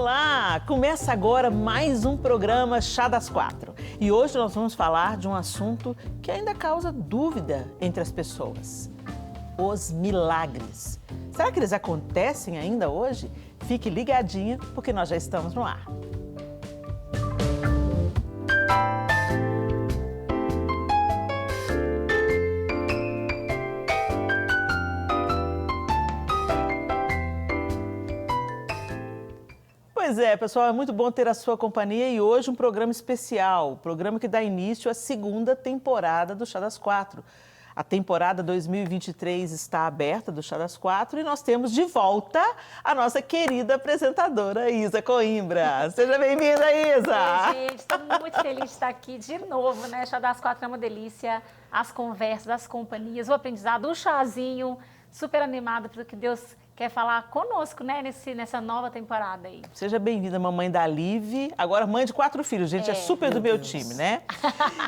Olá! Começa agora mais um programa Chá das Quatro. E hoje nós vamos falar de um assunto que ainda causa dúvida entre as pessoas: os milagres. Será que eles acontecem ainda hoje? Fique ligadinha, porque nós já estamos no ar. Pois é, pessoal, é muito bom ter a sua companhia e hoje um programa especial, programa que dá início à segunda temporada do Chá das Quatro. A temporada 2023 está aberta do Chá das Quatro e nós temos de volta a nossa querida apresentadora Isa Coimbra. Seja bem-vinda, Isa! Oi, gente, estou muito feliz de estar aqui de novo, né? Chá das Quatro é uma delícia, as conversas, as companhias, o aprendizado, o chazinho, super animada pelo que Deus quer falar conosco, né, nessa nova temporada aí. Seja bem-vinda, mamãe da Live, agora mãe de 4 filhos, gente, é super do meu time, né?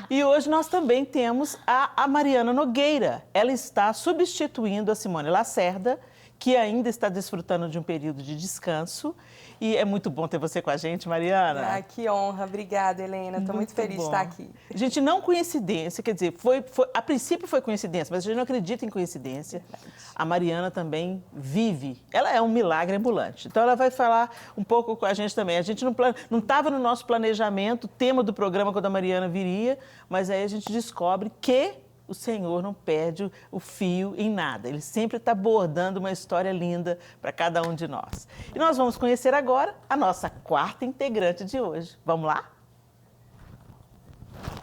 E hoje nós também temos a Mariana Nogueira. Ela está substituindo a Simone Lacerda, que ainda está desfrutando de um período de descanso. E é muito bom ter você com a gente, Mariana. Ah, que honra. Obrigada, Helena. Estou muito feliz de estar aqui. Gente, não coincidência, quer dizer, a princípio foi coincidência, mas a gente não acredita em coincidência. Verdade. A Mariana também vive. Ela é um milagre ambulante. Então, ela vai falar um pouco com a gente também. A gente não estava no nosso planejamento, o tema do programa quando a Mariana viria, mas aí a gente descobre que o Senhor não perde o fio em nada. Ele sempre está bordando uma história linda para cada um de nós. E nós vamos conhecer agora a nossa quarta integrante de hoje. Vamos lá?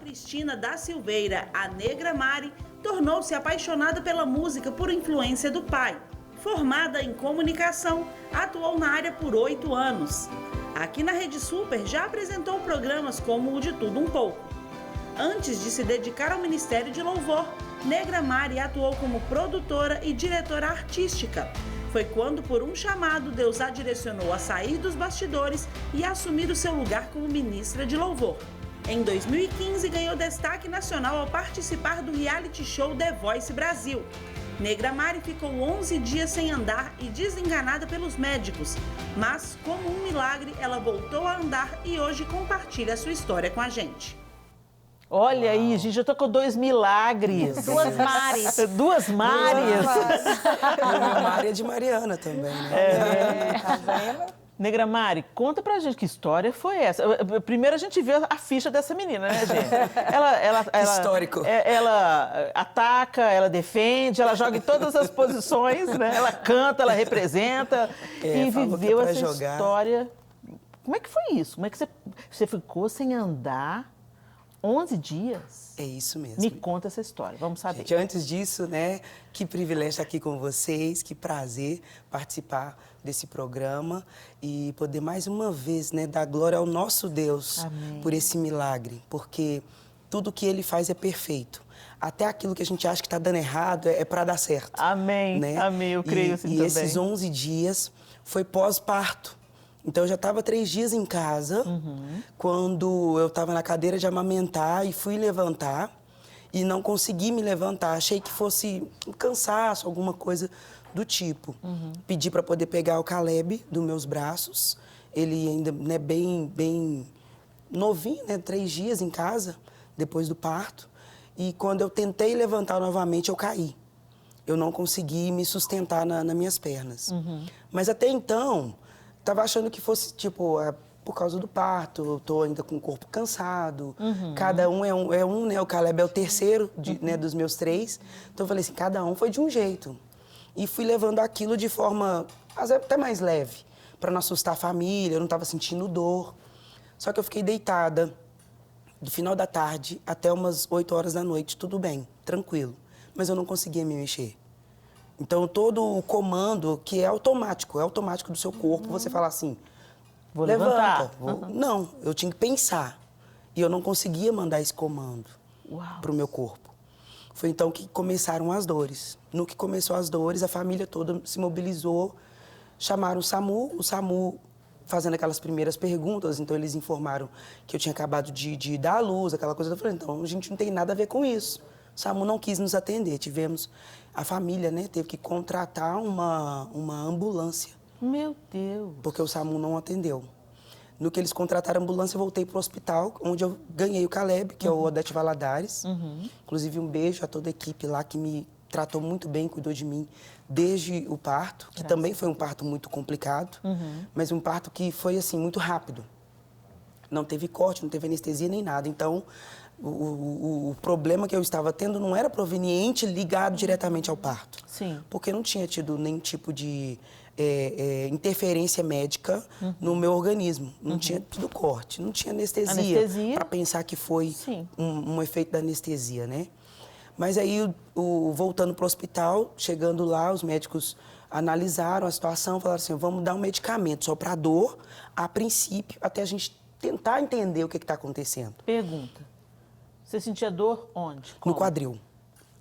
Cristina da Silveira, a Negra Mari, tornou-se apaixonada pela música por influência do pai. Formada em comunicação, atuou na área por 8 anos. Aqui na Rede Super já apresentou programas como o De Tudo Um Pouco. Antes de se dedicar ao Ministério de Louvor, Negra Mari atuou como produtora e diretora artística. Foi quando, por um chamado, Deus a direcionou a sair dos bastidores e assumir o seu lugar como ministra de Louvor. Em 2015, ganhou destaque nacional ao participar do reality show The Voice Brasil. Negra Mari ficou 11 dias sem andar e desenganada pelos médicos. Mas, como um milagre, ela voltou a andar e hoje compartilha a sua história com a gente. Olha aí, gente, eu tô com 2 milagres. 2 Mares. 2 Mares. A Mari é de Mariana também, né? Tá vendo? Negra Mari, conta pra gente que história foi essa. Primeiro a gente vê a ficha dessa menina, né, gente? Ela Histórico. Ela ataca, ela defende, ela joga em todas as posições, né? Ela canta, ela representa e viveu essa história. Como é que foi isso? Como é que você ficou sem andar 11 dias? É isso mesmo. Me conta essa história, vamos saber. Gente, antes disso, né, que privilégio estar aqui com vocês, que prazer participar desse programa e poder mais uma vez, né, dar glória ao nosso Deus. Amém. Por esse milagre, porque tudo que Ele faz é perfeito. Até aquilo que a gente acha que está dando errado é para dar certo. Amém, né? amém, eu creio assim também. E esses 11 dias foi pós-parto. Então, eu já estava 3 dias em casa, quando eu estava na cadeira de amamentar e fui levantar e não consegui me levantar. Achei que fosse um cansaço, alguma coisa do tipo. Pedi para poder pegar o Caleb dos meus braços. Ele ainda, né, bem novinho, né, 3 dias em casa, depois do parto. E quando eu tentei levantar novamente, eu caí. Eu não consegui me sustentar nas minhas pernas. Mas até então, estava achando que fosse, tipo, por causa do parto, eu tô ainda com o corpo cansado. Cada um é um, né? O Caleb é o terceiro, né, dos meus 3. Então, eu falei assim, cada um foi de um jeito. E fui levando aquilo de forma até mais leve, para não assustar a família, eu não estava sentindo dor. Só que eu fiquei deitada do final da tarde até umas 8 horas da noite, tudo bem, tranquilo. Mas eu não conseguia me mexer. Então, todo o comando, que é automático do seu corpo, você fala assim, vou levanta. levantar. Não, eu tinha que pensar. E eu não conseguia mandar esse comando para o meu corpo. Foi então que começaram as dores. No que começou as dores, a família toda se mobilizou, chamaram o SAMU fazendo aquelas primeiras perguntas, então eles informaram que eu tinha acabado de dar à luz, aquela coisa. Eu falei, então, a gente não tem nada a ver com isso. O SAMU não quis nos atender, a família, né, teve que contratar uma ambulância Meu Deus. Porque o SAMU não atendeu. No que eles contrataram a ambulância, eu voltei para o hospital, onde eu ganhei o Caleb, que é o Odete Valadares. Inclusive, um beijo a toda a equipe lá que me tratou muito bem, cuidou de mim desde o parto, que também foi um parto muito complicado, mas um parto que foi, assim, muito rápido. Não teve corte, não teve anestesia nem nada. Então, o problema que eu estava tendo não era proveniente ligado diretamente ao parto. Sim. Porque não tinha tido nenhum tipo de interferência médica no meu organismo. Não tinha tido corte, não tinha anestesia. Para pensar que foi um efeito da anestesia, né? Mas aí, voltando para o hospital, chegando lá, os médicos analisaram a situação, falaram assim, vamos dar um medicamento só para dor, a princípio, até a gente tentar entender o que está acontecendo. Pergunta. Você sentia dor onde? Como? No quadril.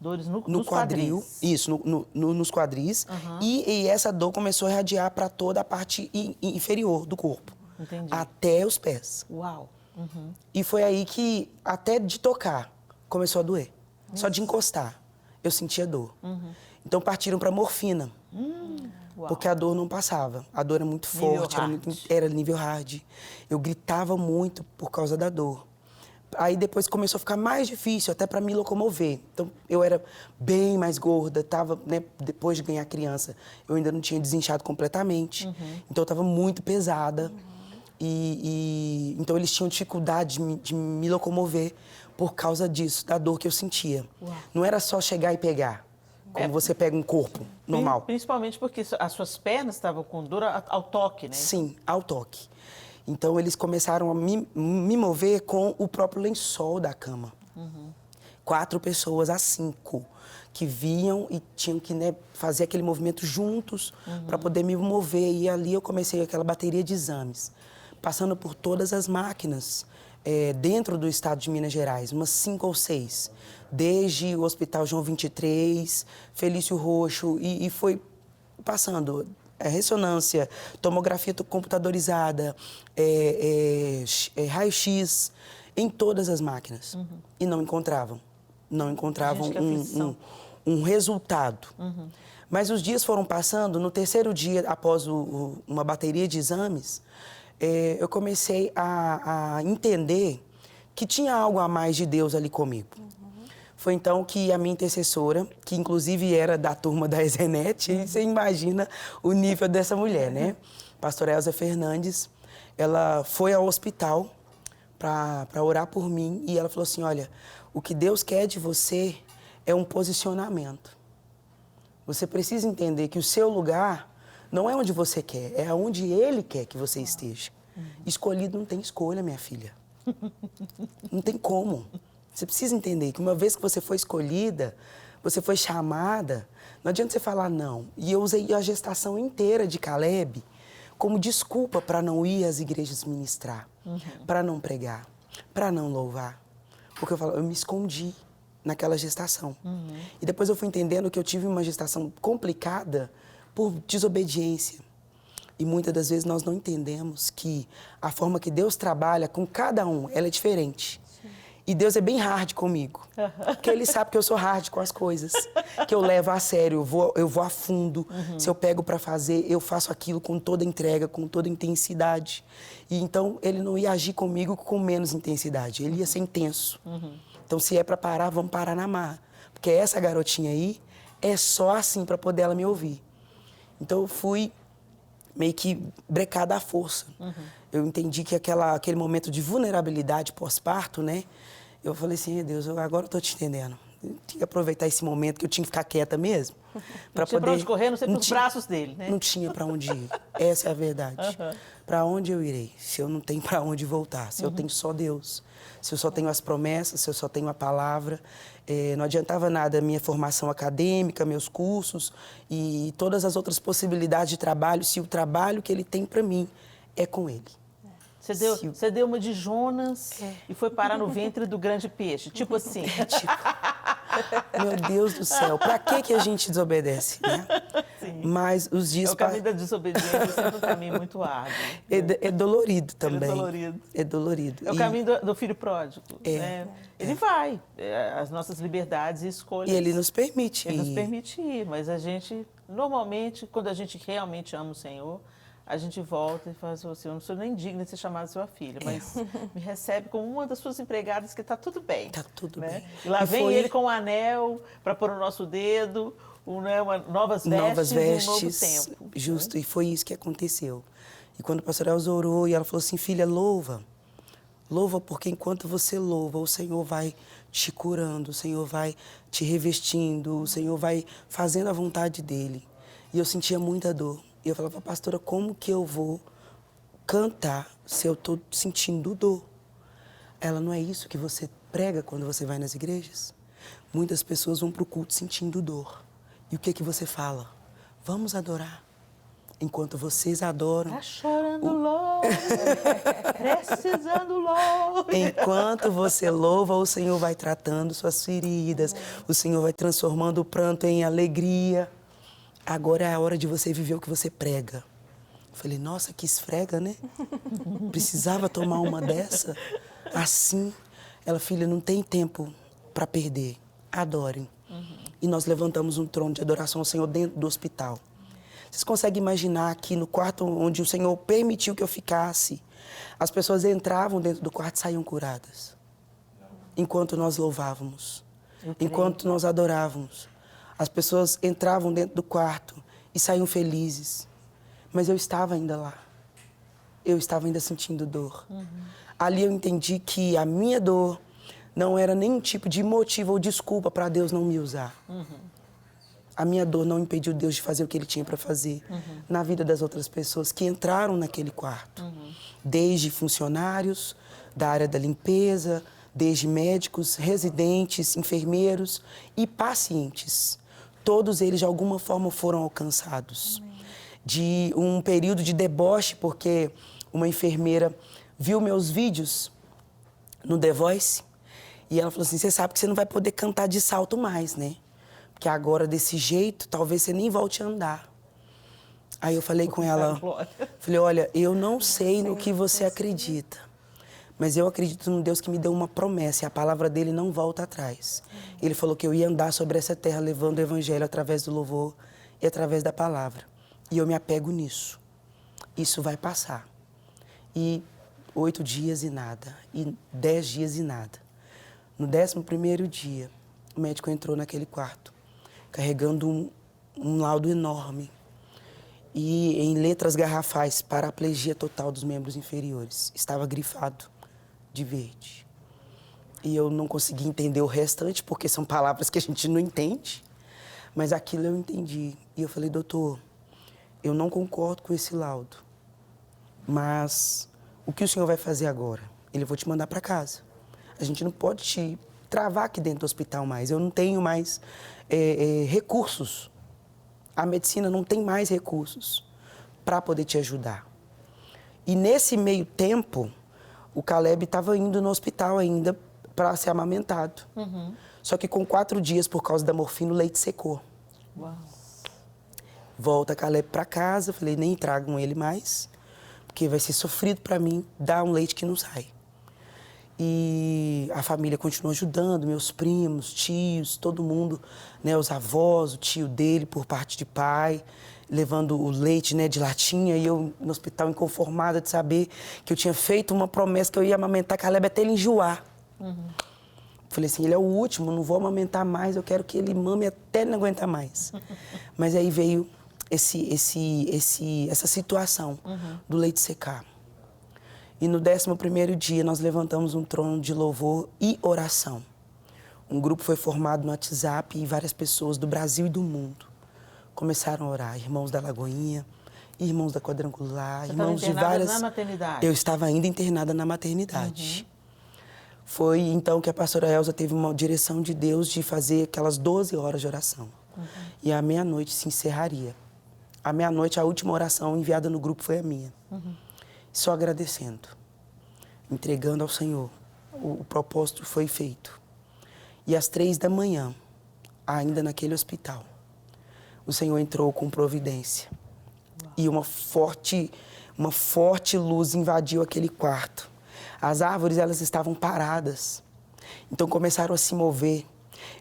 Dores nos quadril, quadris. Isso, nos quadris. E essa dor começou a irradiar para toda a parte inferior do corpo. Entendi. Até os pés. Uau. E foi aí que, até de tocar, começou a doer. Só de encostar, eu sentia dor. Então partiram para morfina. Porque a dor não passava. A dor era muito forte, era nível hard. Eu gritava muito por causa da dor. Aí depois começou a ficar mais difícil, até para me locomover. Então, eu era bem mais gorda, tava, né, depois de ganhar criança, eu ainda não tinha desinchado completamente. Então, eu estava muito pesada. Então, eles tinham dificuldade de me locomover por causa disso, da dor que eu sentia. Não era só chegar e pegar, como você pega um corpo normal. Principalmente porque as suas pernas estavam com dor ao toque, né? Sim, ao toque. Então, eles começaram a me mover com o próprio lençol da cama. 4 pessoas a 5 que vinham e tinham que, né, fazer aquele movimento juntos para poder me mover. E ali eu comecei aquela bateria de exames, passando por todas as máquinas dentro do estado de Minas Gerais, umas 5 ou 6. Desde o Hospital João 23, Felício Roxo, e foi passando... ressonância, tomografia computadorizada, raio-x, em todas as máquinas. E não encontravam. Não encontravam um resultado. Mas os dias foram passando, no 3º dia, após uma bateria de exames, eu comecei a entender que tinha algo a mais de Deus ali comigo. Foi então que a minha intercessora, que inclusive era da turma da Ezenete, e você imagina o nível dessa mulher, né? Pastora Elza Fernandes, ela foi ao hospital para orar por mim e ela falou assim, olha, o que Deus quer de você é um posicionamento. Você precisa entender que o seu lugar não é onde você quer, é onde Ele quer que você esteja. Escolhido não tem escolha, minha filha. Não tem como. Você precisa entender que uma vez que você foi escolhida, você foi chamada, não adianta você falar não. E eu usei a gestação inteira de Caleb como desculpa para não ir às igrejas ministrar, para não pregar, para não louvar. Porque eu me escondi naquela gestação. E depois eu fui entendendo que eu tive uma gestação complicada por desobediência. E muitas das vezes nós não entendemos que a forma que Deus trabalha com cada um, ela é diferente. E Deus é bem hard comigo, porque Ele sabe que eu sou hard com as coisas, que eu levo a sério, eu vou a fundo. Se eu pego para fazer, eu faço aquilo com toda entrega, com toda intensidade. E então, Ele não ia agir comigo com menos intensidade, Ele ia ser intenso. Então, se é para parar, vamos parar na marra. Porque essa garotinha aí é só assim para poder ela me ouvir. Então, eu fui meio que brecada à força. Eu entendi que aquele momento de vulnerabilidade pós-parto, né? Eu falei assim, Deus, agora eu tô te entendendo. Eu tinha que aproveitar esse momento que eu tinha que ficar quieta mesmo. Não tinha para onde correr, não sei para os braços dele, né? Não tinha para onde ir. Essa é a verdade. Para onde eu irei? Se eu não tenho para onde voltar, se eu tenho só Deus, se eu só tenho as promessas, se eu só tenho a palavra. Não adiantava nada a minha formação acadêmica, meus cursos e todas as outras possibilidades de trabalho, se o trabalho que Ele tem para mim é com Ele. Você deu uma de Jonas e foi parar no ventre do grande peixe, tipo assim. Meu Deus do céu, para que a gente desobedece, né? Mas os dias... O caminho da desobediência é sempre um caminho muito árduo. É dolorido também. É dolorido. É dolorido. É o caminho do filho pródigo. Né? Ele vai. As nossas liberdades e escolhas. E ele nos permite Ele nos permite ir, mas a gente, normalmente, quando a gente realmente ama o Senhor, a gente volta e fala assim, eu não sou nem digna de ser chamada sua filha, mas me recebe como uma das suas empregadas que está tudo bem. Está tudo né? bem. E lá vem ele com um anel para pôr no nosso dedo, novas vestes e um novo tempo. Justo, e foi isso que aconteceu. E quando a pastora Elza orou, e ela falou assim, filha, louva. Louva, porque enquanto você louva, o Senhor vai te curando, o Senhor vai te revestindo, o Senhor vai fazendo a vontade dEle. E eu sentia muita dor. E eu falava, pastora, como que eu vou cantar se eu estou sentindo dor? Ela, não é isso que você prega quando você vai nas igrejas? Muitas pessoas vão para o culto sentindo dor. E o que que você fala? Vamos adorar. Enquanto vocês adoram... Tá chorando louco, precisando louco. Enquanto você louva, o Senhor vai tratando suas feridas. O Senhor vai transformando o pranto em alegria. Agora é a hora de você viver o que você prega. Eu falei, nossa, que esfrega, né? Precisava tomar uma dessa? Assim. Ela, filha, não tem tempo para perder. Adorem. E nós levantamos um trono de adoração ao Senhor dentro do hospital. Vocês conseguem imaginar aqui no quarto onde o Senhor permitiu que eu ficasse, as pessoas entravam dentro do quarto e saíam curadas. Enquanto nós louvávamos. Enquanto nós adorávamos. As pessoas entravam dentro do quarto e saíam felizes. Mas eu estava ainda lá. Eu estava ainda sentindo dor. Ali eu entendi que a minha dor não era nenhum tipo de motivo ou desculpa para Deus não me usar. A minha dor não impediu Deus de fazer o que Ele tinha para fazer na vida das outras pessoas que entraram naquele quarto. Desde funcionários da área da limpeza, desde médicos, residentes, enfermeiros e pacientes. Todos eles, de alguma forma, foram alcançados. De um período de deboche, porque uma enfermeira viu meus vídeos no The Voice e ela falou assim, você sabe que você não vai poder cantar de salto mais, né? Porque agora, desse jeito, talvez você nem volte a andar. Aí eu falei com ela, falei, olha, eu não sei no que você acredita, mas eu acredito num Deus que me deu uma promessa e a palavra dele não volta atrás. Ele falou que eu ia andar sobre essa terra levando o evangelho através do louvor e através da palavra. E eu me apego nisso. Isso vai passar. E 8 dias e nada, e 10 dias e nada. No 11º dia, o médico entrou naquele quarto, carregando um laudo enorme e em letras garrafais, paraplegia total dos membros inferiores. Estava grifado de verde. E eu não consegui entender o restante, porque são palavras que a gente não entende. Mas aquilo eu entendi. E eu falei, doutor, eu não concordo com esse laudo. Mas o que o senhor vai fazer agora? Ele vai te mandar para casa. A gente não pode te travar aqui dentro do hospital mais. Eu não tenho mais recursos. A medicina não tem mais recursos para poder te ajudar. E nesse meio tempo, o Caleb estava indo no hospital ainda para ser amamentado. Só que com 4 dias, por causa da morfina, o leite secou. Uau. Volta Caleb para casa, falei, nem tragam ele mais, porque vai ser sofrido para mim dar um leite que não sai. E a família continuou ajudando, meus primos, tios, todo mundo, né, os avós, o tio dele por parte de pai, levando o leite, né, de latinha, e eu no hospital inconformada de saber que eu tinha feito uma promessa que eu ia amamentar Caleb até ele enjoar. Falei assim, ele é o último, não vou amamentar mais, eu quero que ele mame até ele não aguentar mais. Mas aí veio essa situação do leite secar. E no 11º dia nós levantamos um trono de louvor e oração. Um grupo foi formado no WhatsApp e várias pessoas do Brasil e do mundo começaram a orar. Irmãos da Lagoinha, irmãos da Quadrangular, irmãos de várias... na maternidade? Eu estava ainda internada na maternidade. Foi então que a pastora Elza teve uma direção de Deus de fazer aquelas 12 horas de oração. E à meia-noite se encerraria. À meia-noite, a última oração enviada no grupo foi a minha. Só agradecendo, entregando ao Senhor. O propósito foi feito. E às 3 da manhã, ainda naquele hospital, o Senhor entrou com providência. E uma forte luz invadiu aquele quarto. As árvores, elas estavam paradas. Então começaram a se mover.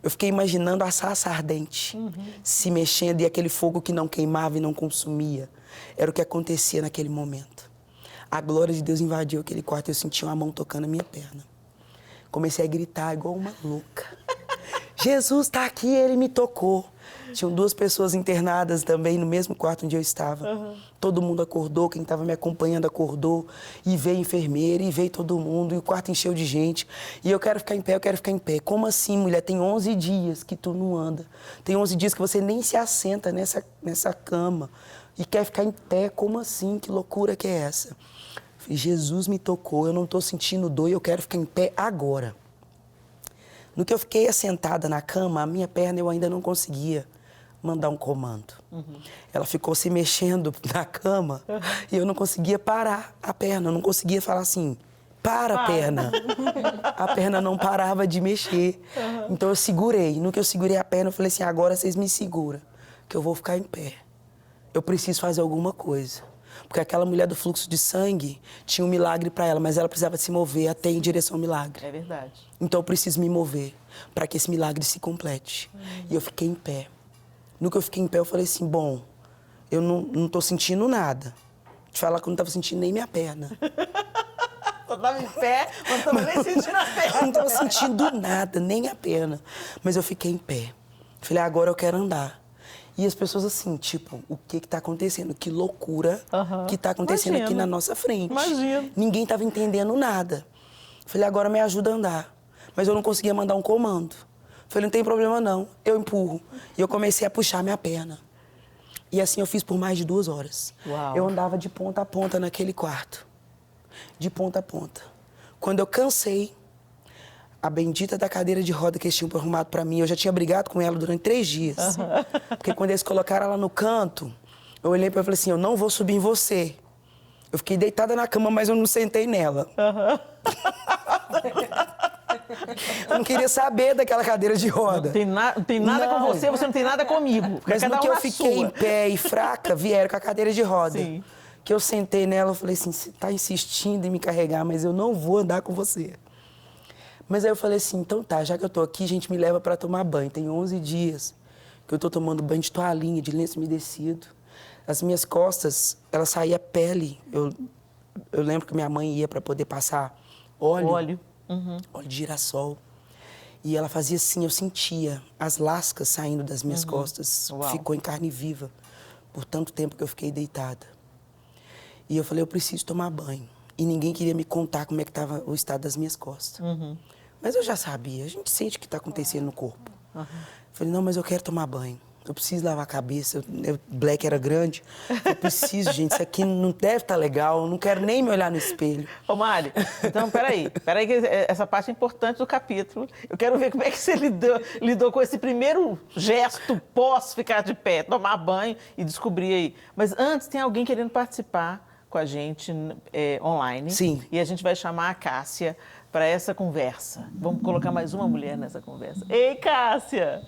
Eu fiquei imaginando a sarça ardente se mexendo e aquele fogo que não queimava e não consumia. Era o que acontecia naquele momento. A glória de Deus invadiu aquele quarto e eu senti uma mão tocando a minha perna. Comecei a gritar igual uma louca. Jesus está aqui, Ele me tocou. Tinham 2 pessoas internadas também no mesmo quarto onde eu estava. Todo mundo acordou, quem estava me acompanhando acordou. E veio a enfermeira, e veio todo mundo, e o quarto encheu de gente. E eu quero ficar em pé, eu quero ficar em pé. Como assim, mulher? Tem 11 dias que tu não anda. Tem 11 dias que você nem se assenta nessa cama. E quer ficar em pé, como assim? Que loucura que é essa? Jesus me tocou, eu não estou sentindo dor e eu quero ficar em pé agora. No que eu fiquei assentada na cama, a minha perna eu ainda não conseguia mandar um comando. Ela ficou se mexendo na cama e eu não conseguia parar a perna, eu não conseguia falar assim, para a perna. A perna não parava de mexer. Então eu segurei. No que eu segurei a perna, eu falei assim, agora vocês me seguram, que eu vou ficar em pé. Eu preciso fazer alguma coisa. Porque aquela mulher do fluxo de sangue tinha um milagre para ela, mas ela precisava se mover até em direção ao milagre. É verdade. Então eu preciso me mover para que esse milagre se complete. E eu fiquei em pé. No que eu fiquei em pé, eu falei assim, bom, eu não tô sentindo nada. Te falar que eu não tava sentindo nem minha perna. Eu tava em pé, mas não tava nem sentindo a perna. Eu não tava sentindo nada, nem a perna. Mas eu fiquei em pé. Falei, agora eu quero andar. E as pessoas assim, tipo, o que tá acontecendo? Que loucura que tá acontecendo aqui na nossa frente. Imagino. Ninguém tava entendendo nada. Falei, agora me ajuda a andar. Mas eu não conseguia mandar um comando. Falei, não tem problema não, eu empurro. E eu comecei a puxar minha perna. E assim eu fiz por mais de 2 horas. Uau. Eu andava de ponta a ponta naquele quarto. De ponta a ponta. Quando eu cansei, a bendita da cadeira de roda que eles tinham arrumado pra mim, eu já tinha brigado com ela durante 3 dias. Porque quando eles colocaram ela no canto, eu olhei pra ela e falei assim, eu não vou subir em você. Eu fiquei deitada na cama, mas eu não sentei nela. Eu não queria saber daquela cadeira de roda. Não tem nada com você, você não tem nada comigo. Mas no que eu fiquei em pé e fraca, vieram com a cadeira de roda. Sim. Que eu sentei nela, eu falei assim, você tá insistindo em me carregar, mas eu não vou andar com você. Mas aí eu falei assim, então tá, já que eu tô aqui, a gente me leva pra tomar banho. Tem 11 dias que eu tô tomando banho de toalhinha, de lenço umedecido. As minhas costas, ela saía pele. Eu lembro que minha mãe ia pra poder passar óleo. Óleo de girassol. E ela fazia assim, eu sentia as lascas saindo das minhas costas. Uau. Ficou em carne viva por tanto tempo que eu fiquei deitada. E eu falei, eu preciso tomar banho. E ninguém queria me contar como é que estava o estado das minhas costas. Mas eu já sabia, a gente sente o que está acontecendo no corpo. Falei, não, mas eu quero tomar banho. Eu preciso lavar a cabeça, o black era grande. Eu preciso, gente, isso aqui não deve estar legal, eu não quero nem me olhar no espelho. Ô, Mari, então, peraí, que essa parte é importante do capítulo. Eu quero ver como é que você lidou com esse primeiro gesto pós ficar de pé, tomar banho e descobrir aí. Mas antes, tem alguém querendo participar com a gente online. Sim. E a gente vai chamar a Cássia para essa conversa. Vamos colocar mais uma mulher nessa conversa. Ei, Cássia!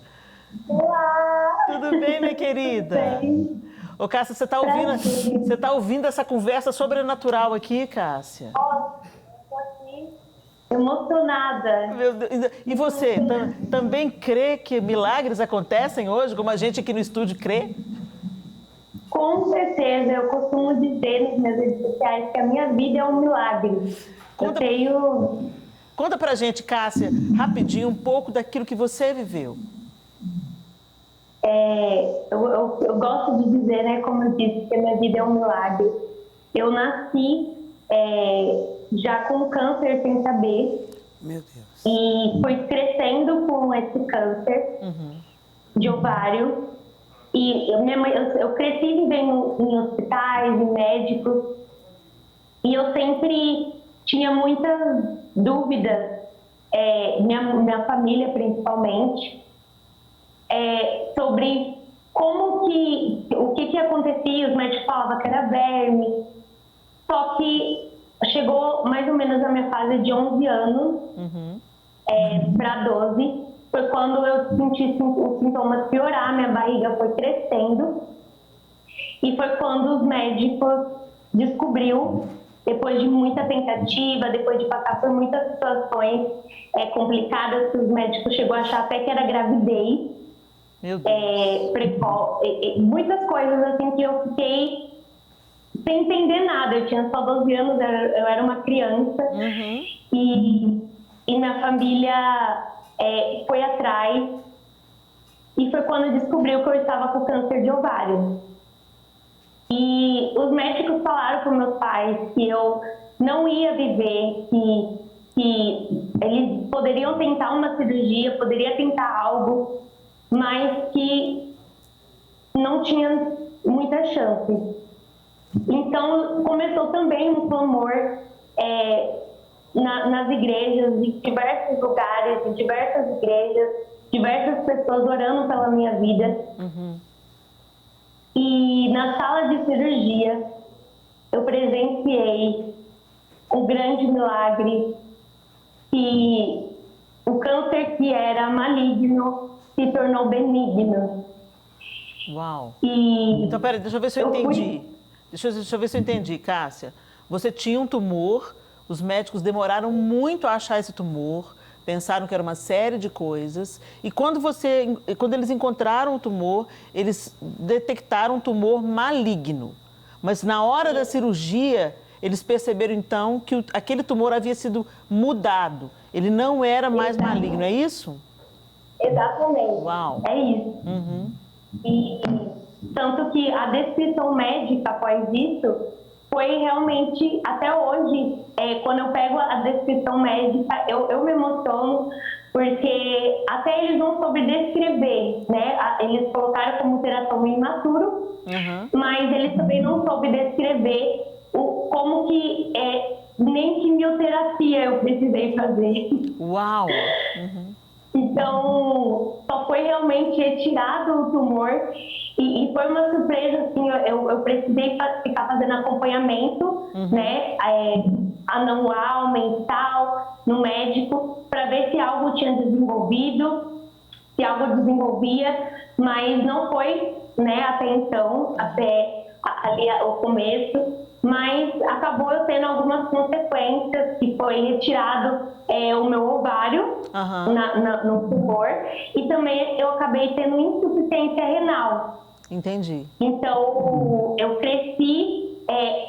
Olá! Tudo bem, minha querida? Bem. Ô, Cássia, você tá ouvindo essa conversa sobrenatural aqui, Cássia? Estou aqui emocionada. Meu Deus. E você, também crê que milagres acontecem hoje, como a gente aqui no estúdio crê? Com certeza, eu costumo dizer nas minhas redes sociais que a minha vida é um milagre. Conta pra gente, Cássia, rapidinho, um pouco daquilo que você viveu. Eu gosto de dizer, né, como eu disse, que a minha vida é um milagre. Eu nasci já com câncer sem saber. Meu Deus. E fui crescendo com esse câncer de ovário. E eu cresci vivendo em hospitais, em médicos. E eu sempre tinha muitas dúvidas, minha família principalmente, sobre o que acontecia. Os médicos falavam que era verme. Só que chegou mais ou menos a minha fase de 11 anos para 12, foi quando eu senti os sintomas piorar, minha barriga foi crescendo. E foi quando os médicos descobriu, depois de muita tentativa, depois de passar por muitas situações complicadas, que os médicos chegou a achar até que era gravidez. Meu Deus. Muitas coisas assim que eu fiquei sem entender nada. Eu tinha só 12 anos, eu era uma criança. E minha família foi atrás. E foi quando descobriu que eu estava com câncer de ovário. E os médicos falaram para meus pais que eu não ia viver, que eles poderiam tentar uma cirurgia, poderia tentar algo, mas que não tinha muita chance. Então começou também um clamor nas igrejas, em diversos lugares, em diversas igrejas, diversas pessoas orando pela minha vida. E na sala de cirurgia, eu presenciei um grande milagre, que o câncer que era maligno se tornou benigno. Uau. E então, peraí, deixa eu ver se eu entendi. Deixa eu ver se eu entendi, Cássia. Você tinha um tumor, os médicos demoraram muito a achar esse tumor, pensaram que era uma série de coisas, e quando eles encontraram o tumor, eles detectaram um tumor maligno. Mas na hora da cirurgia, eles perceberam então que aquele tumor havia sido mudado. Ele não era mais maligno, é isso? Exatamente. Uau. É isso. E tanto que a descrição médica após isso foi realmente, até hoje, quando eu pego a descrição médica, eu me emociono, porque até eles não soube descrever, né? Eles colocaram como teratoma imaturo, mas eles também não soube descrever como que nem quimioterapia eu precisei fazer. Uau! Então, só foi realmente retirado o tumor e foi uma surpresa, assim, eu precisei ficar fazendo acompanhamento, né, anual, mensal, no médico, para ver se algo tinha desenvolvido, se algo desenvolvia, mas não foi, né, até então, até ali o começo, mas acabou eu tendo algumas consequências, que foi retirado o meu ovário no tumor, e também eu acabei tendo insuficiência renal. Entendi. Então, eu cresci,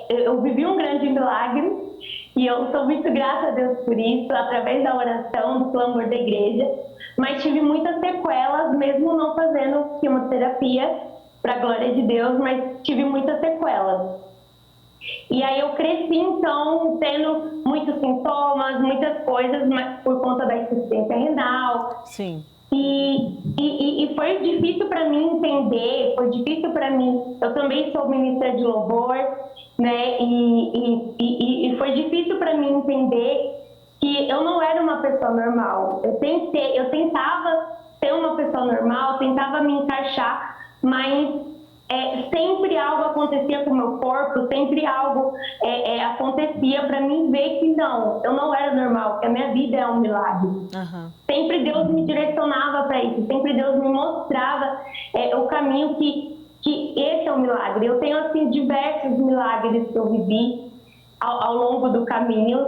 eu vivi um grande milagre, e eu sou muito grata a Deus por isso, através da oração, do clamor da igreja, mas tive muitas sequelas, mesmo não fazendo quimioterapia, para a glória de Deus, mas tive muitas sequelas. E aí eu cresci, então, tendo muitos sintomas, muitas coisas, mas por conta da insuficiência renal. Sim. E foi difícil para mim entender, foi difícil para mim. Eu também sou ministra de louvor, né? E foi difícil para mim entender que eu não era uma pessoa normal. Eu tentava ser uma pessoa normal, tentava me encaixar, mas sempre algo acontecia com o meu corpo, sempre algo acontecia para mim ver que não, eu não era normal, que a minha vida é um milagre. Sempre Deus me direcionava para isso, sempre Deus me mostrava o caminho que esse é um milagre. Eu tenho, assim, diversos milagres que eu vivi ao longo do caminho,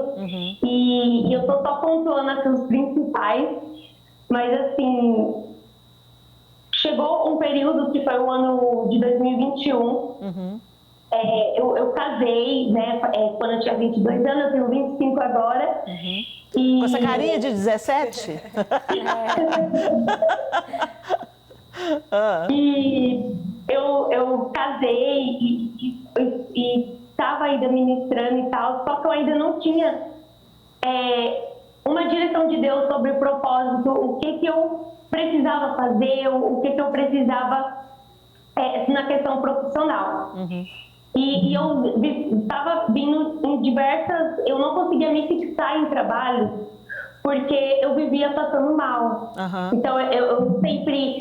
e eu tô só pontuando aqui os principais, mas, assim, chegou um período que foi o ano de 2021, eu casei, né, quando eu tinha 22 anos, eu tenho 25 agora. Com essa carinha de 17? E eu casei e estava ainda ministrando e tal, só que eu ainda não tinha uma direção de Deus sobre o propósito, o que eu precisava fazer, o que eu precisava na questão profissional. E eu estava vindo em diversas... Eu não conseguia me fixar em trabalho, porque eu vivia passando mal. Então, eu sempre...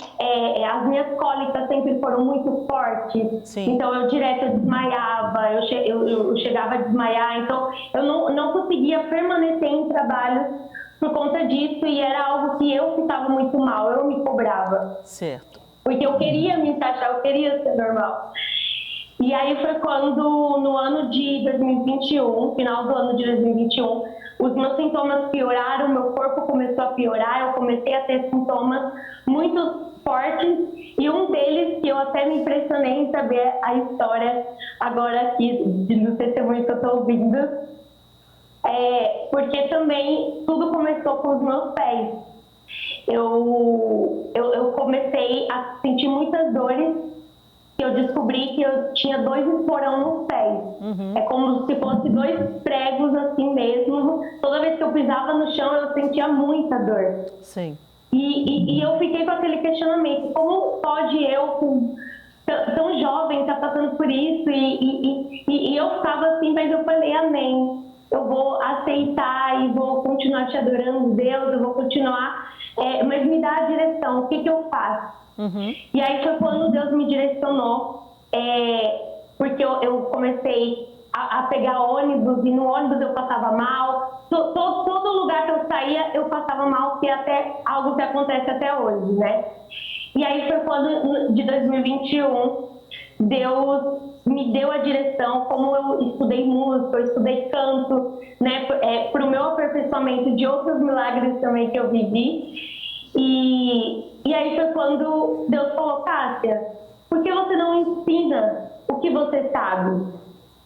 as minhas cólicas sempre foram muito fortes. Sim. Então, eu direto desmaiava, eu chegava a desmaiar. Então, eu não conseguia permanecer em trabalho por conta disso, e era algo que eu ficava muito mal, eu me cobrava. Certo. Porque eu queria me encaixar, eu queria ser normal. E aí foi quando, no ano de 2021, final do ano de 2021, os meus sintomas pioraram, meu corpo começou a piorar, eu comecei a ter sintomas muito fortes, e um deles, que eu até me impressionei em saber a história agora aqui, do testemunho que eu estou ouvindo, porque também tudo começou com os meus pés. Eu comecei a sentir muitas dores, que eu descobri que eu tinha 2 esporão nos pés. É como se fosse 2 pregos assim mesmo. Toda vez que eu pisava no chão, eu sentia muita dor. Sim. E eu fiquei com aquele questionamento: como pode eu, tão jovem, estar passando por isso? E eu ficava assim, mas eu falei: amém. Eu vou aceitar e vou continuar te adorando, Deus, eu vou continuar, mas me dá a direção, o que eu faço? E aí foi quando Deus me direcionou, porque eu comecei a pegar ônibus, e no ônibus eu passava mal, todo lugar que eu saía eu passava mal, que é até algo que acontece até hoje, né? E aí foi quando, de 2021, Deus me deu a direção, como eu estudei música, eu estudei canto, né, para o meu aperfeiçoamento de outros milagres também que eu vivi. E aí foi quando Deus falou: Cássia, por que você não ensina o que você sabe?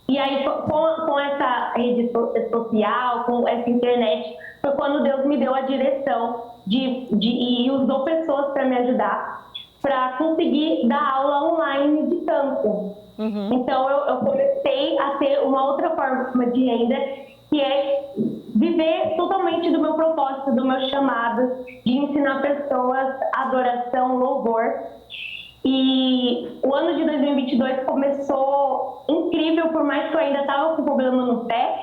E aí com essa rede social, com essa internet, foi quando Deus me deu a direção e usou pessoas para me ajudar, para conseguir dar aula online de canto. Então eu comecei a ter uma outra forma de renda, que é viver totalmente do meu propósito, do meu chamado, de ensinar pessoas adoração, louvor. E o ano de 2022 começou incrível, por mais que eu ainda estava com problema no pé.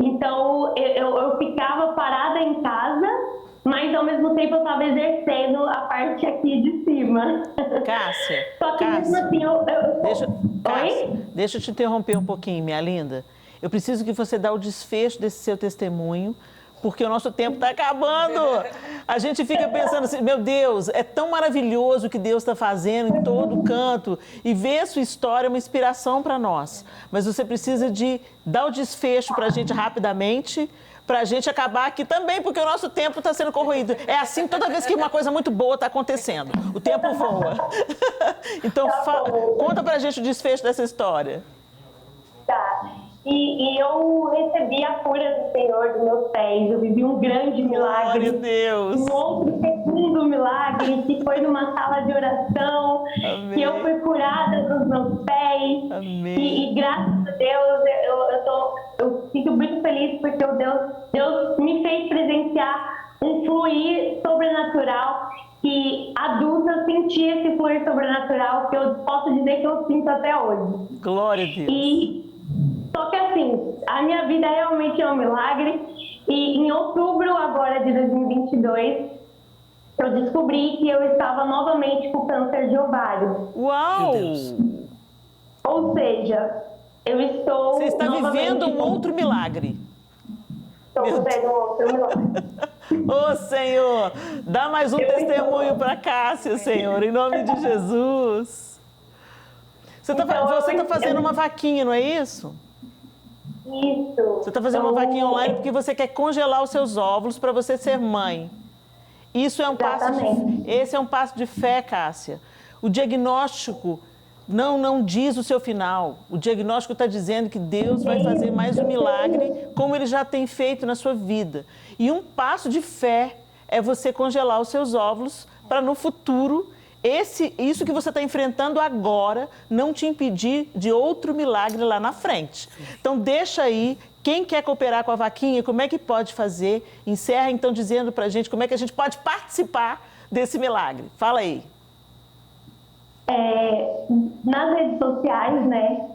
Então eu ficava parada em casa, mas ao mesmo tempo eu estava exercendo a parte aqui de cima. Cássia, Só que mesmo assim deixa eu te interromper um pouquinho, minha linda. Eu preciso que você dê o desfecho desse seu testemunho, porque o nosso tempo está acabando. A gente fica pensando assim: meu Deus, é tão maravilhoso o que Deus está fazendo em todo canto, e ver a sua história é uma inspiração para nós. Mas você precisa de dar o desfecho para a gente rapidamente, para a gente acabar aqui também, porque o nosso tempo está sendo corroído. É assim toda vez que uma coisa muito boa está acontecendo. O tempo voa. Então, conta para a gente o desfecho dessa história. Tá. E eu recebi a cura do Senhor dos meus pés. Eu vivi um grande milagre. Glória a Deus. Um outro segundo milagre, que foi numa sala de oração. Amém. Que eu fui curada dos meus pés. Amém. E graças a Deus, eu fico muito feliz, porque Deus me fez presenciar um fluir sobrenatural, que adulta sentir esse fluir sobrenatural, que eu posso dizer que eu sinto até hoje. Glória a Deus. Só que assim, a minha vida realmente é um milagre, e em outubro agora de 2022, eu descobri que eu estava novamente com câncer de ovário. Uau! Ou seja, eu estou Você está vivendo um com... outro milagre. Estou vivendo um outro milagre. Ô, Senhor, dá mais um testemunho para Cássia, Senhor, em nome de Jesus. Você está fazendo uma vaquinha, não é isso? Isso. Você está fazendo uma vaquinha online porque você quer congelar os seus óvulos para você ser mãe. Isso é um passo esse é um passo de fé, Cássia. O diagnóstico não diz o seu final. O diagnóstico está dizendo que Deus vai fazer mais um milagre, como Ele já tem feito na sua vida. E um passo de fé é você congelar os seus óvulos para no futuro, isso que você está enfrentando agora, não te impedir de outro milagre lá na frente. Então deixa aí, quem quer cooperar com a vaquinha, como é que pode fazer? Encerra então dizendo para a gente como é que a gente pode participar desse milagre. Fala aí. Nas redes sociais, né,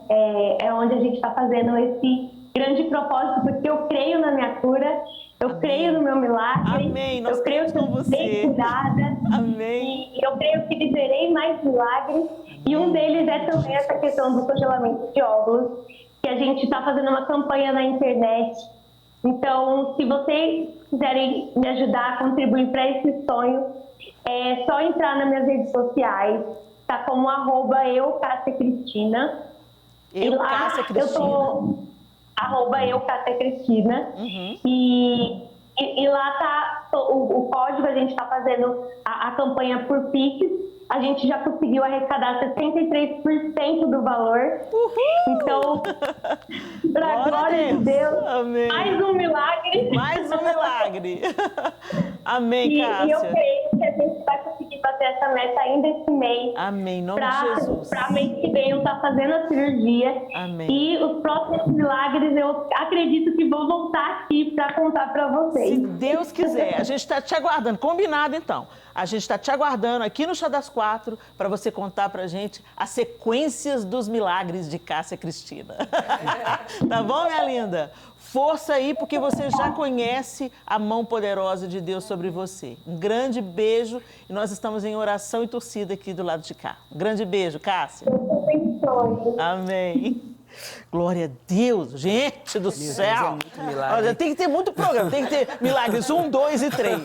é onde a gente está fazendo esse grande propósito, porque eu creio na minha cura, eu creio no meu milagre. Amém. Nós eu creio que eu você. serei curada. Amém. E eu creio que viverei mais milagres. E um deles é também essa questão do congelamento de óvulos, que a gente está fazendo uma campanha na internet, Então, se vocês quiserem me ajudar a contribuir para esse sonho, é só entrar nas minhas redes sociais, tá como @euCássiaCristina. Cássia Cristina. Eu tô @euCássiaCristina. E lá tá o código, a gente está fazendo a campanha por Pix. A gente já conseguiu arrecadar 63% do valor. Então, para a glória de Deus, amém. Mais um milagre. Mais um milagre. Amém, Cássia. E eu creio que a gente vai conseguir bater essa meta ainda esse mês. Amém, em nome de Jesus. Para mês que vem eu estar fazendo a cirurgia. Amém. E os próximos milagres eu acredito que vou voltar aqui para contar para vocês. Se Deus quiser, a gente está te aguardando. Combinado, então. A gente está te aguardando aqui no Chá das 4 para você contar para a gente as sequências dos milagres de Cássia Cristina. Tá bom, minha linda? Força aí, porque você já conhece a mão poderosa de Deus sobre você. Um grande beijo e nós estamos em oração e torcida aqui do lado de cá. Um grande beijo, Cássia. Amém. Glória a Deus, gente do céu. Olha, tem que ter muito programa, tem que ter milagres 1, 2 e 3.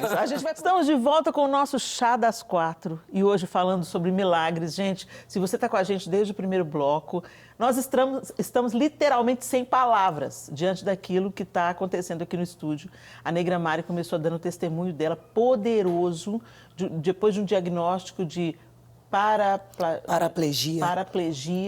Estamos de volta com o nosso Chá das 4 e hoje falando sobre milagres. Gente, se você está com a gente desde o primeiro bloco, nós estamos literalmente sem palavras diante daquilo que está acontecendo aqui no estúdio. A Negra Mari começou dando testemunho dela poderoso, depois de um diagnóstico de paraplegia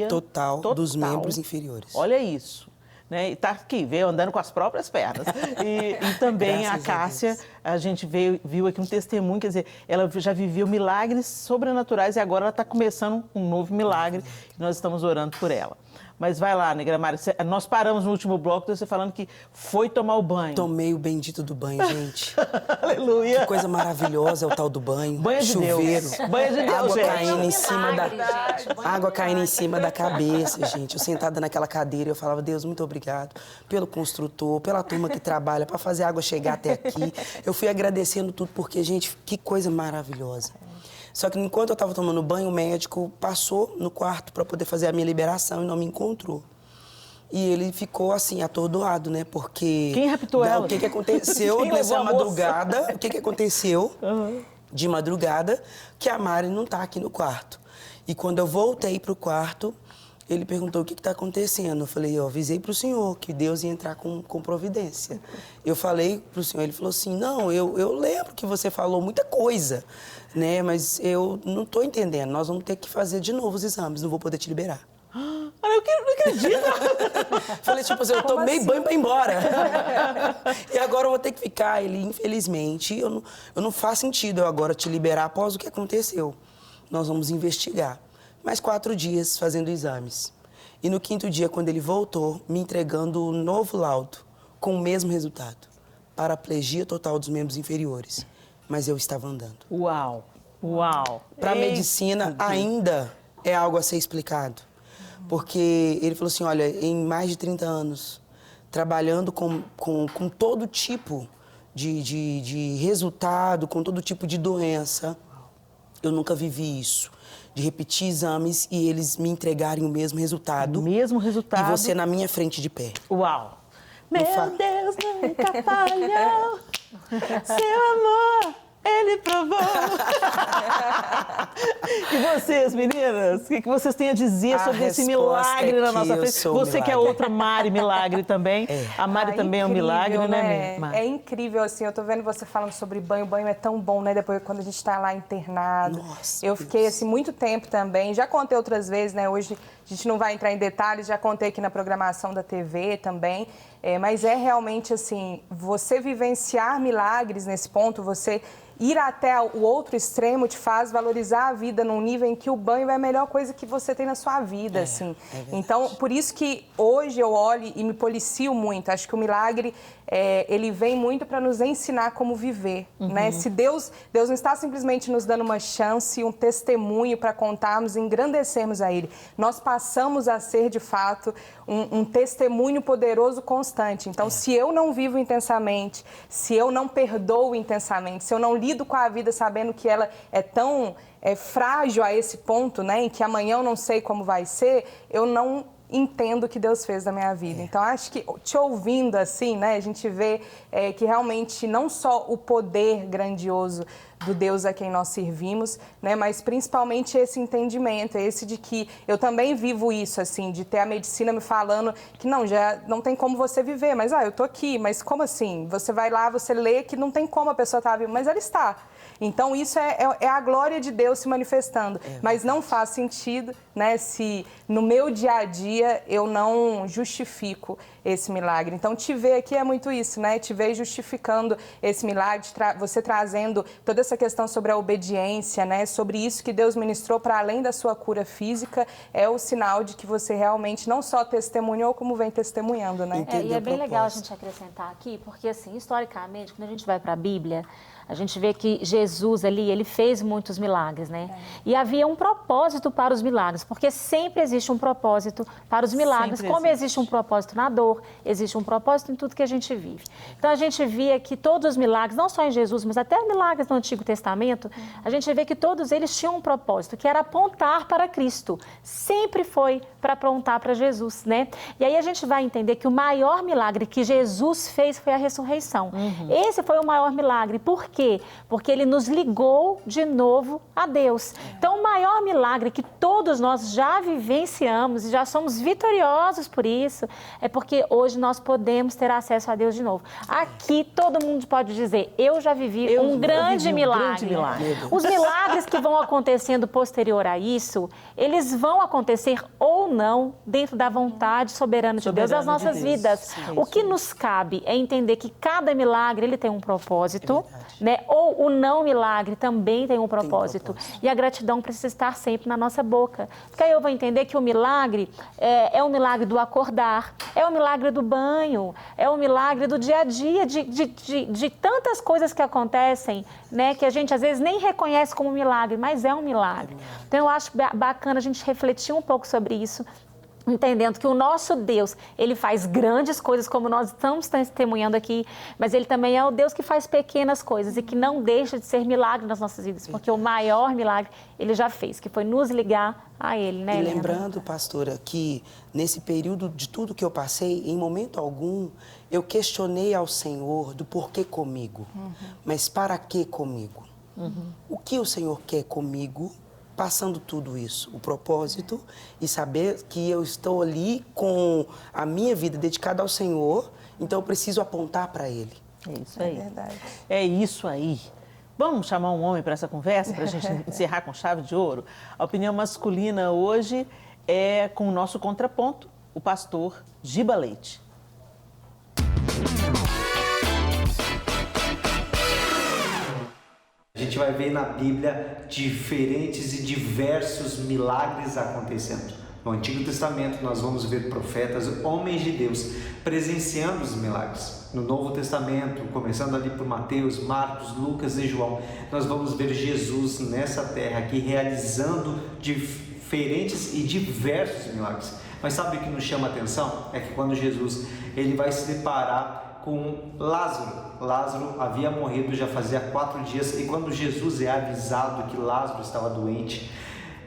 total dos membros inferiores. Olha isso. Né? E tá aqui, veio andando com as próprias pernas. E também a Cássia, a gente viu aqui um testemunho, quer dizer, ela já viveu milagres sobrenaturais e agora ela está começando um novo milagre e nós estamos orando por ela. Mas vai lá, Negra Mari, nós paramos no último bloco, você falando que foi tomar o banho. Tomei o bendito do banho, gente. Aleluia. Que coisa maravilhosa é o tal do banho. Banho de chuveiro. Deus. Banho de Deus, água gente. caindo em cima da... Gente, água caindo em cima da cabeça, gente. Eu sentada naquela cadeira, eu falava, Deus, muito obrigado pelo construtor, pela turma que trabalha, para fazer a água chegar até aqui. Eu fui agradecendo tudo, porque, gente, que coisa maravilhosa. Só que enquanto eu estava tomando banho, o médico passou no quarto para poder fazer a minha liberação e não me encontrou. E ele ficou assim, atordoado, né? Porque... Quem raptou ela? O que aconteceu nessa madrugada? O que aconteceu de madrugada que a Mari não tá aqui no quarto. E quando eu voltei pro quarto, ele perguntou o que está acontecendo. Eu falei, eu avisei pro senhor que Deus ia entrar com providência. Eu falei pro senhor, ele falou assim, não, eu lembro que você falou muita coisa, né? Mas eu não tô entendendo, nós vamos ter que fazer de novo os exames, não vou poder te liberar. Eu não acredito. Falei, tipo assim, eu tomei banho pra ir embora. E agora eu vou ter que ficar. Ele, infelizmente, eu não faz sentido eu agora te liberar após o que aconteceu. Nós vamos investigar. Mais 4 dias fazendo exames. E no 5º dia, quando ele voltou, me entregando o novo laudo, com o mesmo resultado. Paraplegia total dos membros inferiores. Mas eu estava andando. Uau, uau. Para a medicina, ainda é algo a ser explicado. Porque ele falou assim, olha, em mais de 30 anos, trabalhando com todo tipo de resultado, com todo tipo de doença, eu nunca vivi isso. De repetir exames e eles me entregarem o mesmo resultado. O mesmo resultado. E você na minha frente de pé. Uau. Meu Deus nunca falhou, seu amor, ele provou. E vocês, meninas, o que vocês têm a dizer sobre esse milagre na nossa frente? Você que é outra Mari Milagre também. A Mari também é um milagre, né, Mari? É incrível, assim, eu tô vendo você falando sobre banho. O banho é tão bom, né? Depois, quando a gente tá lá internado. Nossa, eu fiquei, assim, muito tempo também. Já contei outras vezes, né? Hoje a gente não vai entrar em detalhes, já contei aqui na programação da TV também. Mas é realmente, assim, você vivenciar milagres nesse ponto, você ir até o outro extremo te faz valorizar a vida num nível em que o banho é a melhor coisa que você tem na sua vida, assim. Então, por isso que hoje eu olho e me policio muito. Acho que o milagre, ele vem muito para nos ensinar como viver, né? Se Deus não está simplesmente nos dando uma chance, um testemunho para contarmos e engrandecermos a Ele. Nós passamos a ser, de fato, um testemunho poderoso constante. Então, se eu não vivo intensamente, se eu não perdoo intensamente, se eu não lido com a vida sabendo que ela é tão frágil a esse ponto, né, em que amanhã eu não sei como vai ser, eu não entendo o que Deus fez na minha vida. Então, acho que te ouvindo assim, né, a gente vê que realmente não só o poder grandioso do Deus a quem nós servimos, né, mas principalmente esse entendimento, esse de que eu também vivo isso, assim, de ter a medicina me falando que não, já não tem como você viver, mas eu tô aqui, mas como assim? Você vai lá, você lê que não tem como a pessoa estar viva, mas ela está. Então, isso é a glória de Deus se manifestando. Mas não faz sentido, né, se no meu dia a dia eu não justifico esse milagre. Então, te ver aqui é muito isso, né? Te ver justificando esse milagre, você trazendo toda essa questão sobre a obediência, né? Sobre isso que Deus ministrou para além da sua cura física, é o sinal de que você realmente não só testemunhou, como vem testemunhando, né? E é bem legal a gente acrescentar aqui, porque assim, historicamente, quando a gente vai para a Bíblia, a gente vê que Jesus ali, ele fez muitos milagres, né? E havia um propósito para os milagres, porque sempre existe um propósito para os milagres, como existe um propósito na dor, existe um propósito em tudo que a gente vive. Então, a gente via que todos os milagres, não só em Jesus, mas até milagres no Antigo Testamento, a gente vê que todos eles tinham um propósito, que era apontar para Cristo. Sempre foi para apontar para Jesus, né? E aí a gente vai entender que o maior milagre que Jesus fez foi a ressurreição. Esse foi o maior milagre. Por quê? Porque ele nos ligou de novo a Deus. Então, o maior milagre que todos nós já vivenciamos e já somos vitoriosos por isso, é porque hoje nós podemos ter acesso a Deus de novo. Aqui, todo mundo pode dizer, eu já vivi um grande milagre. Os milagres que vão acontecendo posterior a isso, eles vão acontecer ou não dentro da vontade soberana de Deus nas nossas vidas. O que nos cabe é entender que cada milagre, ele tem um propósito, né? Ou o não milagre também tem um propósito. E a gratidão precisa estar sempre na nossa boca. Porque aí eu vou entender que o milagre é o milagre do acordar, é o milagre do banho, é o milagre do dia a dia, de tantas coisas que acontecem, né? Que a gente às vezes nem reconhece como milagre, mas é um milagre. Então eu acho bacana a gente refletir um pouco sobre isso, entendendo que o nosso Deus, ele faz grandes coisas, como nós estamos testemunhando aqui, mas ele também é o Deus que faz pequenas coisas e que não deixa de ser milagre nas nossas vidas, porque o maior milagre ele já fez, que foi nos ligar a ele, né, Helena? E lembrando, pastora, que nesse período de tudo que eu passei, em momento algum, eu questionei ao Senhor do porquê comigo, mas para que comigo? O que o Senhor quer comigo? Passando tudo isso, o propósito e saber que eu estou ali com a minha vida dedicada ao Senhor, então eu preciso apontar para Ele. É isso aí. É verdade. É isso aí. Vamos chamar um homem para essa conversa, para a gente encerrar com chave de ouro? A opinião masculina hoje é com o nosso contraponto, o pastor Giba Leite. A gente vai ver na Bíblia diferentes e diversos milagres acontecendo. No Antigo Testamento nós vamos ver profetas, homens de Deus, presenciando os milagres. No Novo Testamento, começando ali por Mateus, Marcos, Lucas e João, nós vamos ver Jesus nessa terra aqui realizando diferentes e diversos milagres. Mas sabe o que nos chama a atenção? É que quando Jesus ele vai se deparar com Lázaro. Lázaro havia morrido já fazia 4 dias e quando Jesus é avisado que Lázaro estava doente,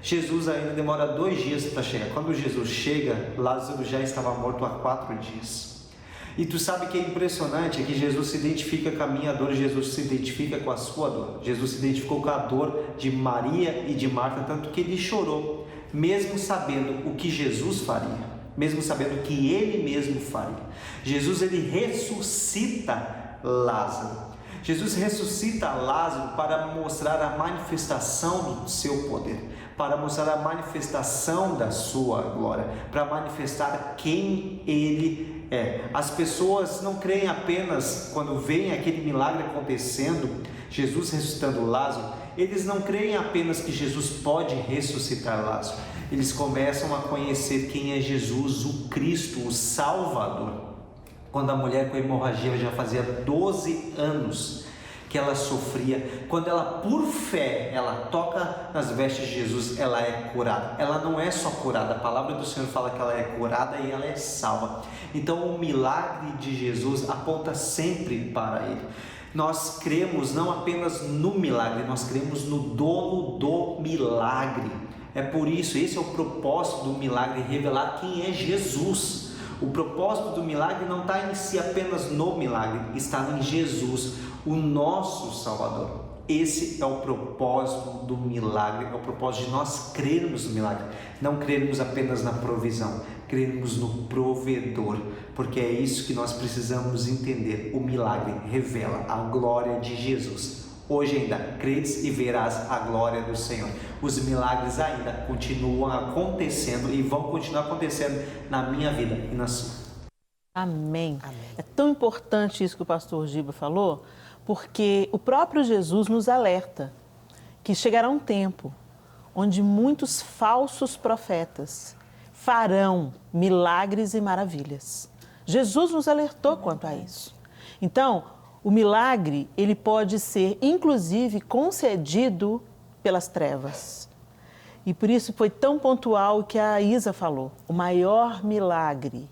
Jesus ainda demora 2 dias para chegar. Quando Jesus chega, Lázaro já estava morto há 4 dias. E tu sabe que é impressionante é que Jesus se identifica com a minha dor, Jesus se identifica com a sua dor. Jesus se identificou com a dor de Maria e de Marta, tanto que ele chorou, mesmo sabendo o que Jesus faria, mesmo sabendo que ele mesmo faria. Jesus ele ressuscita Lázaro. Jesus ressuscita Lázaro para mostrar a manifestação do seu poder, para mostrar a manifestação da sua glória, para manifestar quem ele é. As pessoas não creem apenas quando veem aquele milagre acontecendo, Jesus ressuscitando Lázaro, eles não creem apenas que Jesus pode ressuscitar Lázaro, eles começam a conhecer quem é Jesus, o Cristo, o Salvador. Quando a mulher com hemorragia já fazia 12 anos que ela sofria, quando ela por fé, ela toca nas vestes de Jesus, ela é curada. Ela não é só curada, a palavra do Senhor fala que ela é curada e ela é salva. Então o milagre de Jesus aponta sempre para Ele. Nós cremos não apenas no milagre, nós cremos no dono do milagre. É por isso, esse é o propósito do milagre, revelar quem é Jesus. O propósito do milagre não está em si apenas no milagre, está em Jesus, o nosso Salvador. Esse é o propósito do milagre, é o propósito de nós crermos no milagre, não crermos apenas na provisão, crermos no provedor, porque é isso que nós precisamos entender. O milagre revela a glória de Jesus. Hoje ainda, credes e verás a glória do Senhor. Os milagres ainda continuam acontecendo e vão continuar acontecendo na minha vida e na sua. Amém. É tão importante isso que o pastor Giba falou, porque o próprio Jesus nos alerta que chegará um tempo onde muitos falsos profetas farão milagres e maravilhas. Jesus nos alertou quanto a isso. Então, o milagre, ele pode ser, inclusive, concedido pelas trevas. E por isso foi tão pontual o que a Isa falou. O maior milagre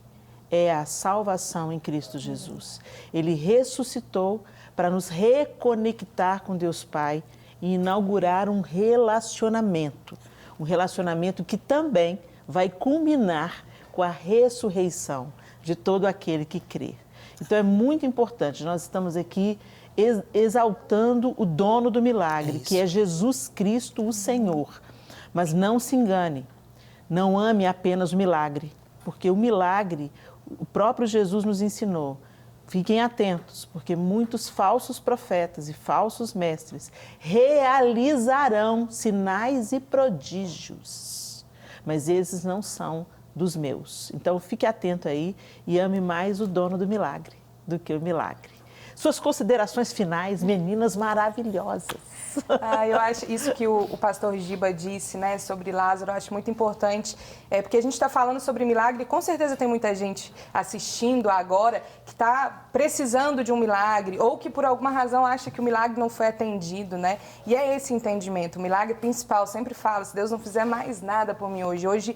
é a salvação em Cristo Jesus. Ele ressuscitou para nos reconectar com Deus Pai e inaugurar um relacionamento que também vai culminar com a ressurreição de todo aquele que crê. Então é muito importante, nós estamos aqui exaltando o dono do milagre, que é Jesus Cristo, o Senhor. Mas não se engane, não ame apenas o milagre, porque o milagre, o próprio Jesus nos ensinou. Fiquem atentos, porque muitos falsos profetas e falsos mestres realizarão sinais e prodígios, mas esses não são dos meus. Então, fique atento aí e ame mais o dono do milagre do que o milagre. Suas considerações finais, meninas maravilhosas. Eu acho isso que o pastor Giba disse, né, sobre Lázaro, eu acho muito importante, porque a gente está falando sobre milagre, e com certeza tem muita gente assistindo agora que está precisando de um milagre, ou que por alguma razão acha que o milagre não foi atendido, né? E é esse entendimento, o milagre principal, eu sempre falo, se Deus não fizer mais nada por mim hoje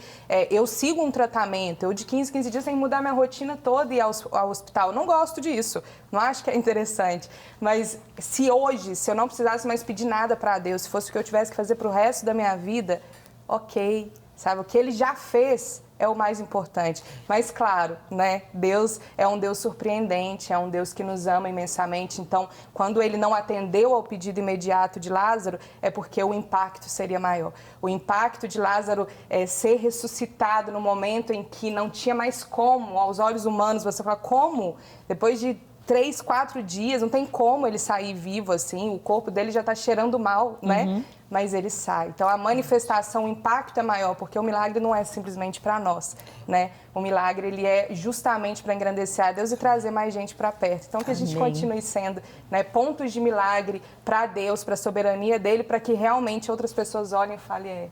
eu sigo um tratamento, eu de 15 dias tenho que mudar minha rotina toda e ir ao hospital, eu não gosto disso, não acho que é interessante, mas se eu não precisasse mais pedir nada para Deus, se fosse o que eu tivesse que fazer para o resto da minha vida, ok, sabe, o que Ele já fez é o mais importante. Mas claro, né, Deus é um Deus surpreendente, é um Deus que nos ama imensamente, então quando Ele não atendeu ao pedido imediato de Lázaro, é porque o impacto seria maior. O impacto de Lázaro ser ressuscitado no momento em que não tinha mais como, aos olhos humanos, você fala, como? Depois de 3, 4 dias, não tem como ele sair vivo assim, o corpo dele já está cheirando mal, né? Mas ele sai. Então, a manifestação, o impacto é maior, porque o milagre não é simplesmente para nós, né? O milagre, ele é justamente para engrandecer a Deus e trazer mais gente para perto. Então, que a gente continue sendo, né, pontos de milagre para Deus, para a soberania dele, para que realmente outras pessoas olhem e falem,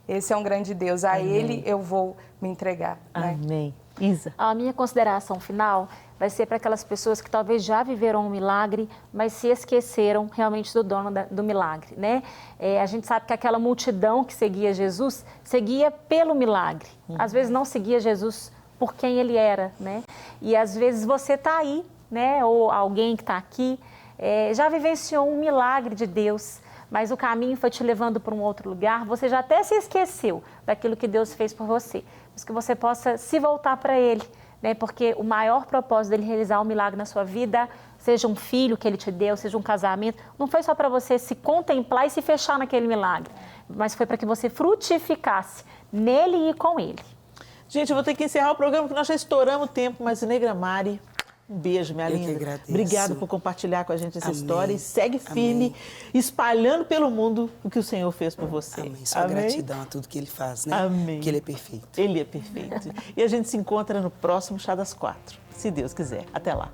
esse é um grande Deus, a Ele eu vou me entregar. Né? Amém. Isa. A minha consideração final vai ser para aquelas pessoas que talvez já viveram um milagre, mas se esqueceram realmente do dono do milagre, né? A gente sabe que aquela multidão que seguia Jesus, seguia pelo milagre. Às vezes não seguia Jesus por quem ele era, né? E às vezes você está aí, né? Ou alguém que está aqui, já vivenciou um milagre de Deus, mas o caminho foi te levando para um outro lugar, você já até se esqueceu daquilo que Deus fez por você. Mas que você possa se voltar para Ele, né? Porque o maior propósito dele realizar um milagre na sua vida, seja um filho que ele te deu, seja um casamento, não foi só para você se contemplar e se fechar naquele milagre, mas foi para que você frutificasse nele e com ele. Gente, eu vou ter que encerrar o programa, porque nós já estouramos o tempo, mas Negra Mari, um beijo, minha linda. Eu que agradeço. Obrigada por compartilhar com a gente essa Amém. história e segue firme, espalhando pelo mundo o que o Senhor fez por você. Amém. Só gratidão a tudo que Ele faz, né? Amém. Que Ele é perfeito. Ele é perfeito. E a gente se encontra no próximo Chá das 4, se Deus quiser. Até lá.